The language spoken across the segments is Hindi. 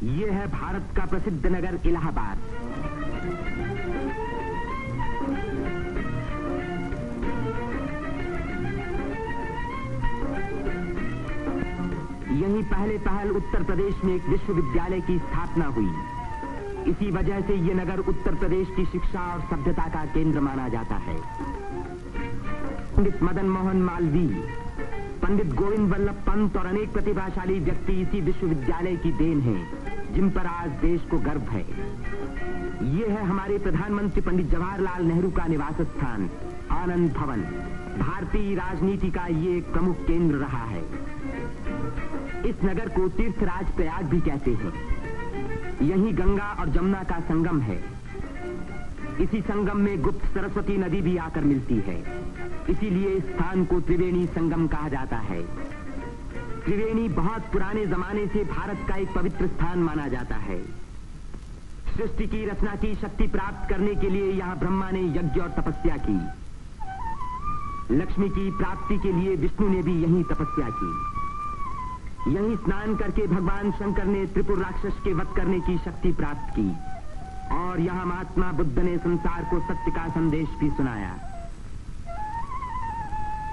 ये है भारत का प्रसिद्ध नगर इलाहाबाद। यहीं पहल उत्तर प्रदेश में एक विश्वविद्यालय की स्थापना हुई। इसी वजह से ये नगर उत्तर प्रदेश की शिक्षा और सभ्यता का केंद्र माना जाता है। पंडित मदन मोहन मालवीय, पंडित गोविंद वल्लभ पंत और अनेक प्रतिभाशाली व्यक्ति इसी विश्वविद्यालय की देन हैं, जिन पर आज देश को गर्व है। ये है हमारे प्रधानमंत्री पंडित जवाहरलाल नेहरू का निवास स्थान, आनंद भवन। भारतीय राजनीति का ये एक प्रमुख केंद्र रहा है। इस नगर को तीर्थराज प्रयाग भी कहते हैं। यहीं गंगा और जमुना का संगम है। इसी संगम में गुप्त सरस्वती नदी भी आकर मिलती है। इसीलिए इस स्थान को त्रिवेणी संगम कहा जाता है। त्रिवेणी बहुत पुराने जमाने से भारत का एक पवित्र स्थान माना जाता है। सृष्टि की रचना की शक्ति प्राप्त करने के लिए यहाँ ब्रह्मा ने यज्ञ और तपस्या की। लक्ष्मी की प्राप्ति के लिए विष्णु ने भी यहीं तपस्या की। यहीं स्नान करके भगवान शंकर ने त्रिपुर राक्षस के वध करने की शक्ति प्राप्त की और यहाँ महात्मा बुद्ध ने संसार को सत्य का संदेश भी सुनाया।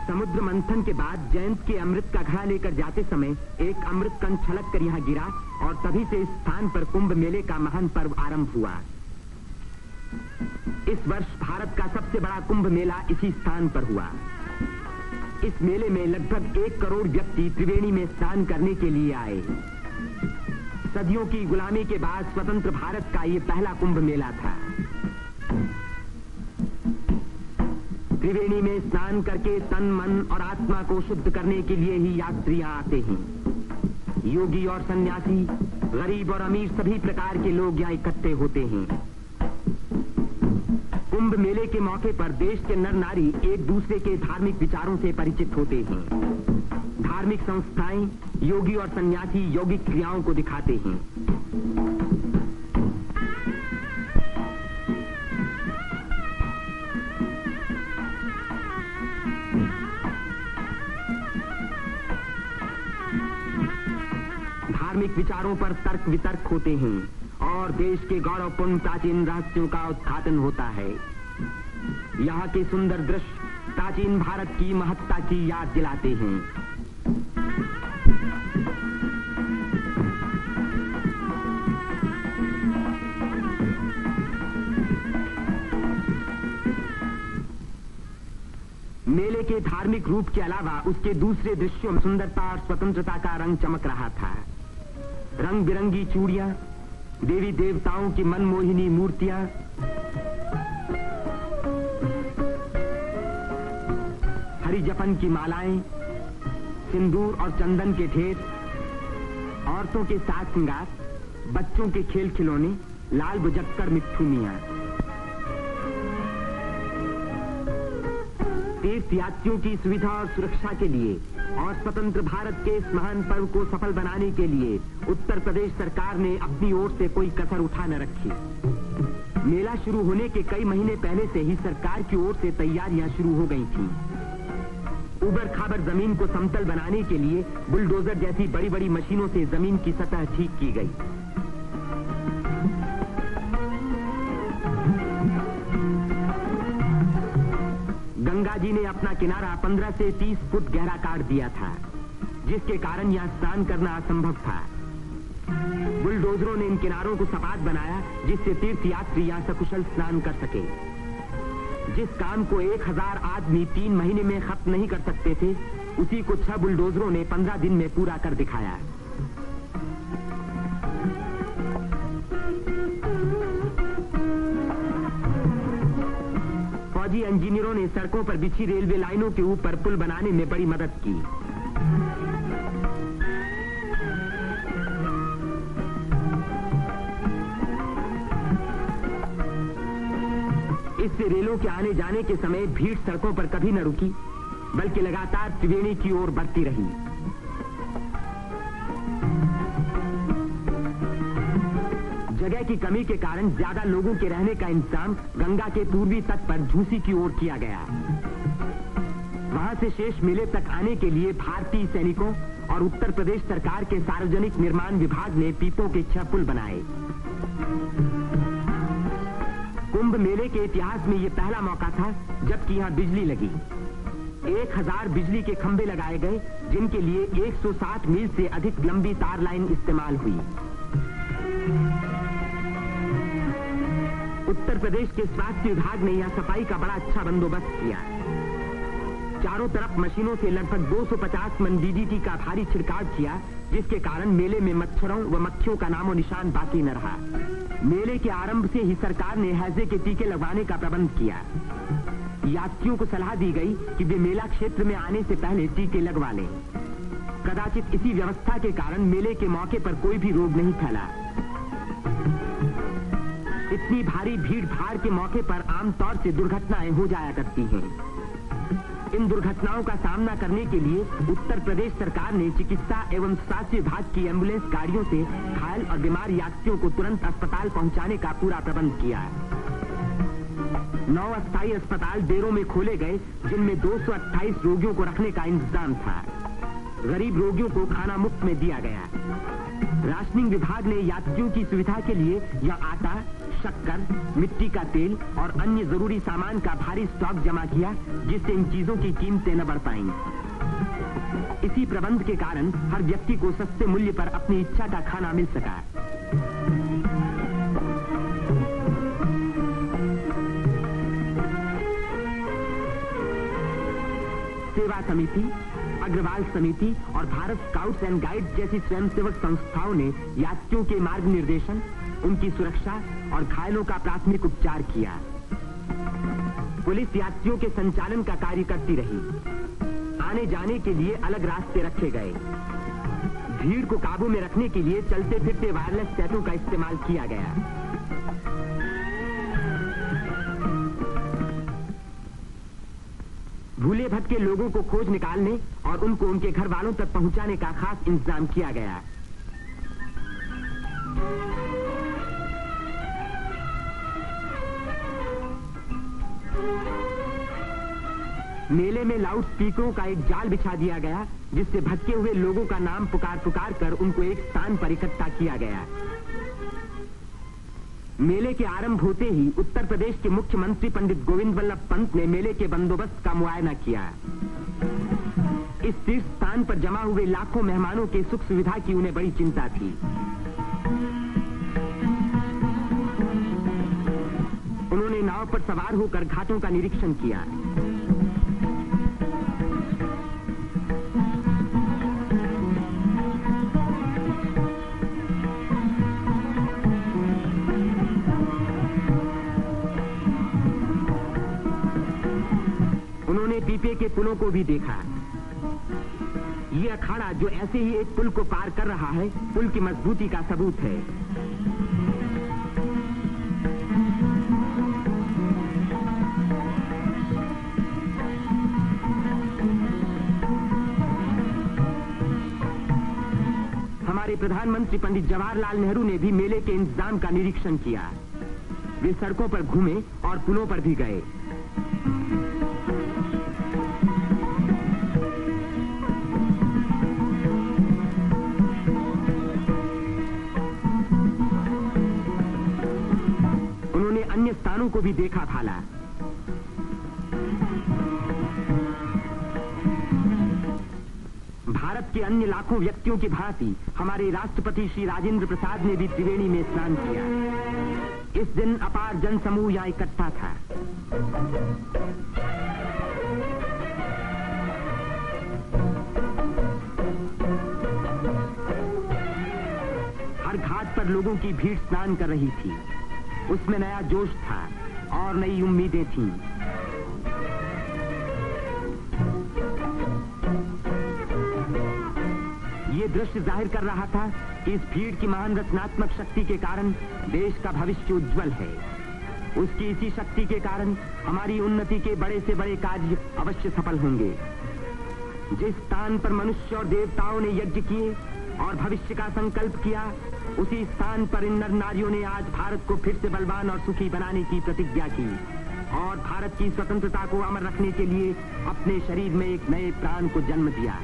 समुद्र मंथन के बाद जयंत के अमृत का घड़ा लेकर जाते समय एक अमृत कण छलक कर यहाँ गिरा और तभी से इस स्थान पर कुंभ मेले का महान पर्व आरंभ हुआ। इस वर्ष भारत का सबसे बड़ा कुंभ मेला इसी स्थान पर हुआ। इस मेले में लगभग 1 करोड़ व्यक्ति त्रिवेणी में स्नान करने के लिए आए। सदियों की गुलामी के बाद स्वतंत्र भारत का ये पहला कुंभ मेला था। त्रिवेणी में स्नान करके तन, मन और आत्मा को शुद्ध करने के लिए ही यात्रियां आते हैं। योगी और सन्यासी, गरीब और अमीर सभी प्रकार के लोग यहाँ इकट्ठे होते हैं। कुंभ मेले के मौके पर देश के नर नारी एक दूसरे के धार्मिक विचारों से परिचित होते हैं। धार्मिक संस्थाएं योगी और सन्यासी यौगिक क्रियाओं को दिखाते हैं। धार्मिक विचारों पर तर्क वितर्क होते हैं और देश के गौरवपूर्ण प्राचीन रहस्यों का उद्घाटन होता है। यहाँ के सुंदर दृश्य प्राचीन भारत की महत्ता की याद दिलाते हैं। मेले के धार्मिक रूप के अलावा उसके दूसरे दृश्यों में सुंदरता और स्वतंत्रता का रंग चमक रहा था। रंग बिरंगी चूड़ियां, देवी देवताओं की मनमोहिनी मूर्तियां, हरी जपन की मालाएं, सिंदूर और चंदन के ढेर, औरतों के साज श्रृंगार, बच्चों के खेल खिलौने, लाल बुझक्कड़ मिट्ठू मियां। तीर्थयात्रियों की सुविधा और सुरक्षा के लिए और स्वतंत्र भारत के इस महान पर्व को सफल बनाने के लिए उत्तर प्रदेश सरकार ने अपनी ओर से कोई कसर उठा न रखी। मेला शुरू होने के कई महीने पहले से ही सरकार की ओर से तैयारियां शुरू हो गई थीं। उबड़ खाबड़ जमीन को समतल बनाने के लिए बुलडोजर जैसी बड़ी बड़ी मशीनों से जमीन की सतह ठीक की गई। गंगा जी ने अपना किनारा 15 से 30 फुट गहरा काट दिया था, जिसके कारण यहाँ स्नान करना असंभव था। बुलडोजरों ने इन किनारों को सपाट बनाया, जिससे तीर्थयात्री यहाँ सकुशल स्नान कर सके। जिस काम को 1000 आदमी 3 महीने में खत्म नहीं कर सकते थे, उसी को 6 बुलडोजरों ने 15 दिन में पूरा कर दिखाया। फौजी इंजीनियरों ने सड़कों पर बिछी रेलवे लाइनों के ऊपर पुल बनाने में बड़ी मदद की। इससे रेलों के आने जाने के समय भीड़ सड़कों पर कभी न रुकी, बल्कि लगातार त्रिवेणी की ओर बढ़ती रही। जगह की कमी के कारण ज्यादा लोगों के रहने का इंतजाम गंगा के पूर्वी तट पर झूसी की ओर किया गया। वहां से शेष मेले तक आने के लिए भारतीय सैनिकों और उत्तर प्रदेश सरकार के सार्वजनिक निर्माण विभाग ने पीपों के 6 पुल बनाए। कुंभ मेले के इतिहास में यह पहला मौका था जबकि यहां बिजली लगी। 1000 बिजली के खंभे लगाए गए, जिनके लिए 160 मील से अधिक लंबी तार लाइन इस्तेमाल हुई। उत्तर प्रदेश के स्वास्थ्य विभाग ने यहां सफाई का बड़ा अच्छा बंदोबस्त किया। चारों तरफ मशीनों से लगभग 250 मन डीडीटी का भारी छिड़काव किया, जिसके कारण मेले में मच्छरों व मक्खियों का नामो निशान बाकी न रहा। मेले के आरंभ से ही सरकार ने हैजे के टीके लगवाने का प्रबंध किया। यात्रियों को सलाह दी गई कि वे मेला क्षेत्र में आने से पहले टीके लगवा लें। कदाचित इसी व्यवस्था के कारण मेले के मौके पर कोई भी रोग नहीं फैला। इतनी भारी भीड़ भाड़ के मौके पर आमतौर से दुर्घटनाएं हो जाया करती हैं। इन दुर्घटनाओं का सामना करने के लिए उत्तर प्रदेश सरकार ने चिकित्सा एवं स्वास्थ्य विभाग की एम्बुलेंस गाड़ियों से घायल और बीमार यात्रियों को तुरंत अस्पताल पहुंचाने का पूरा प्रबंध किया। 9 अस्थायी अस्पताल डेरों में खोले गए, जिनमें 228 रोगियों को रखने का इंतजाम था। गरीब रोगियों को खाना मुफ्त में दिया गया। राशनिंग विभाग ने यात्रियों की सुविधा के लिए यह आटा, शक्कर, मिट्टी का तेल और अन्य जरूरी सामान का भारी स्टॉक जमा किया, जिससे इन चीजों की कीमतें न बढ़ पाईं। इसी प्रबंध के कारण हर व्यक्ति को सस्ते मूल्य पर अपनी इच्छा का खाना मिल सका। सेवा समिति, अग्रवाल समिति और भारत स्काउट्स एंड गाइड्स जैसी स्वयंसेवक संस्थाओं ने यात्रियों के मार्ग निर्देशन, उनकी सुरक्षा और घायलों का प्राथमिक उपचार किया। पुलिस यात्रियों के संचालन का कार्य करती रही। आने जाने के लिए अलग रास्ते रखे गए। भीड़ को काबू में रखने के लिए चलते फिरते वायरलेस सेतु का इस्तेमाल किया गया। भूले भटके लोगों को खोज निकालने और उनको उनके घर वालों तक पहुंचाने का खास इंतजाम किया गया। मेले में लाउड स्पीकरों का एक जाल बिछा दिया गया, जिससे भटके हुए लोगों का नाम पुकार पुकार कर उनको एक स्थान पर इकट्ठा किया गया। मेले के आरंभ होते ही उत्तर प्रदेश के मुख्यमंत्री पंडित गोविंद वल्लभ पंत ने मेले के बंदोबस्त का मुआयना किया। इस तीर्थ स्थान पर जमा हुए लाखों मेहमानों के सुख सुविधा की उन्हें बड़ी चिंता थी। उन्होंने नाव पर सवार होकर घाटों का निरीक्षण किया। उन्होंने पीपे के पुलों को भी देखा। ये अखाड़ा जो ऐसे ही एक पुल को पार कर रहा है, पुल की मजबूती का सबूत है। हमारे प्रधानमंत्री पंडित जवाहरलाल नेहरू ने भी मेले के इंतजाम का निरीक्षण किया। वे सड़कों पर घूमे और पुलों पर भी गए। उन्होंने अन्य स्थानों को भी देखा भाला। भारत के अन्य लाखों व्यक्तियों की भांति हमारे राष्ट्रपति श्री राजेंद्र प्रसाद ने भी त्रिवेणी में स्नान किया। इस दिन अपार जनसमूह यहां इकट्ठा था। हर घाट पर लोगों की भीड़ स्नान कर रही थी। उसमें नया जोश था और नई उम्मीदें थीं। ये दृश्य जाहिर कर रहा था कि इस भीड़ की महान रचनात्मक शक्ति के कारण देश का भविष्य उज्जवल है। उसकी इसी शक्ति के कारण हमारी उन्नति के बड़े से बड़े कार्य अवश्य सफल होंगे। जिस स्थान पर मनुष्य और देवताओं ने यज्ञ किए और भविष्य का संकल्प किया, उसी स्थान पर इन नर नारियों ने आज भारत को फिर से बलवान और सुखी बनाने की प्रतिज्ञा की और भारत की स्वतंत्रता को अमर रखने के लिए अपने शरीर में एक नए प्राण को जन्म दिया।